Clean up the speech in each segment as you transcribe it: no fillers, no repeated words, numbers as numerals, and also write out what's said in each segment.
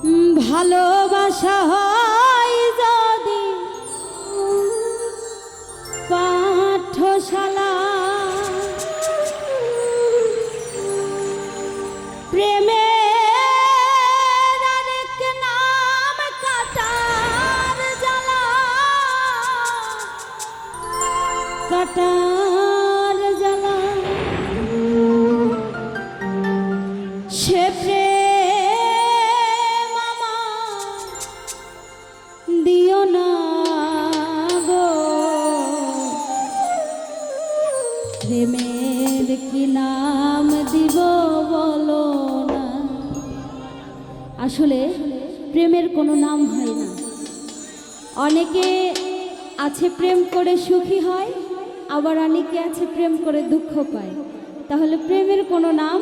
ভালোবাসা হয় যদি পাঠশালা, প্রেমের আরেক নাম কাটার জ্বালা, কাটার জ্বালা। সে প্রেম আমার দিও না গো, প্রেমের কি নাম দিব বলো না। আসলে প্রেমের কোনো নাম হয় না। অনেকে আছে প্রেম করে সুখী হয়, আবার অনেকে আছে প্রেম করে দুঃখ পায়। তাহলে প্রেমের কোনো নাম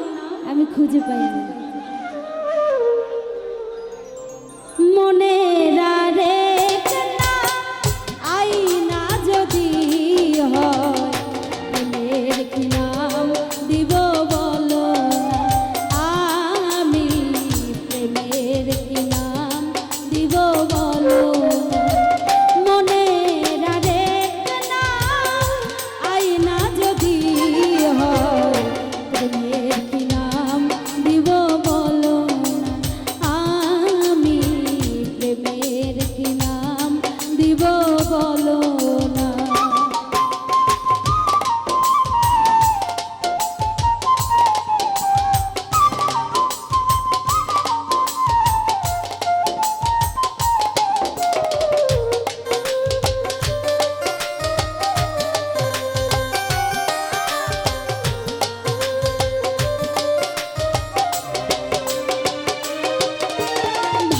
আমি খুঁজে পাই না। মনের আরেক নাম আইনা যদি হয়, প্রেমের কি নাম দিব বলো না। আমি প্রেমের কি নাম দিব বলো না। মনের আরেক নাম আইনা যদি হয়, প্রেমের কি নাম দিব বলো না। আমি প্রেমের কি নাম দিব বলো না।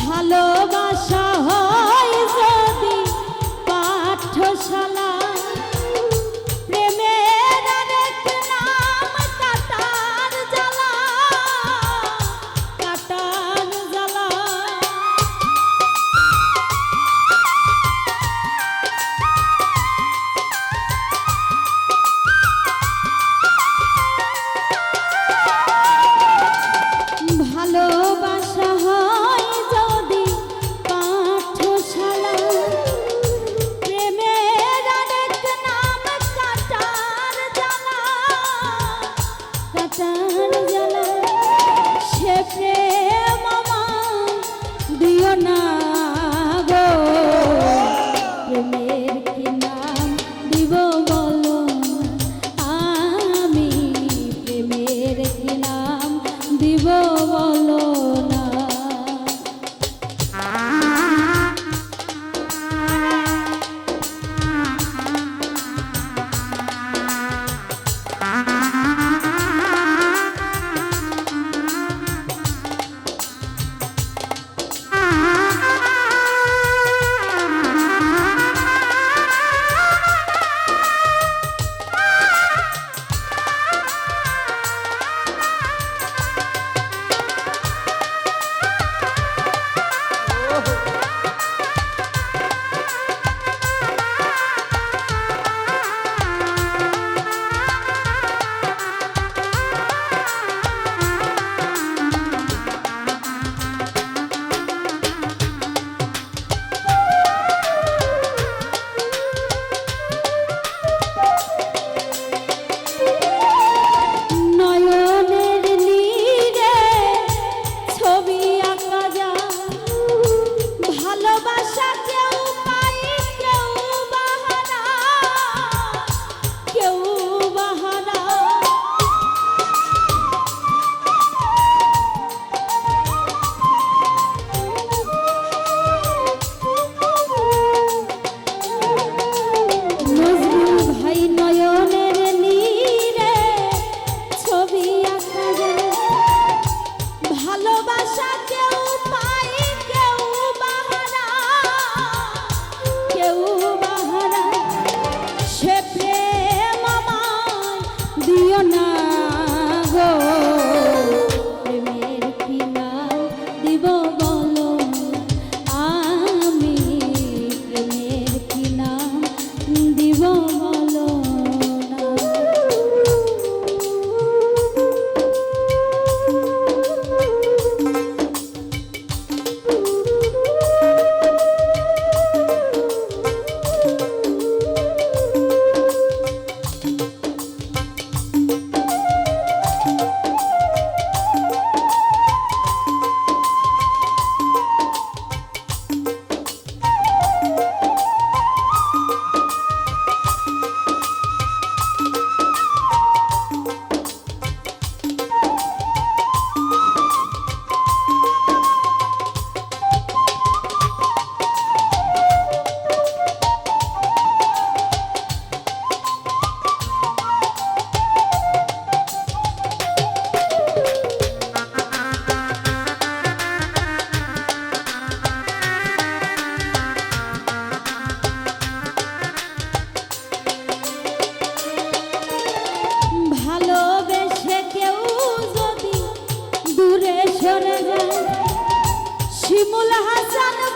ভালোবাসা হয় যদি পাঠশালা, প্রেমের আরেক নাম কাটার জ্বালা, কাটার জ্বালা। ভালোবাসা হয় যদি পাঠশালা, প্রেমের আরেক নাম কাটার জ্বালা, কাটার জ্বালা। সে প্রেম আমার দিও না গো, প্রেমের কি নাম দিব বলো না। আমি প্রেমের কি নাম দিব বলো না। শিমুল হাসান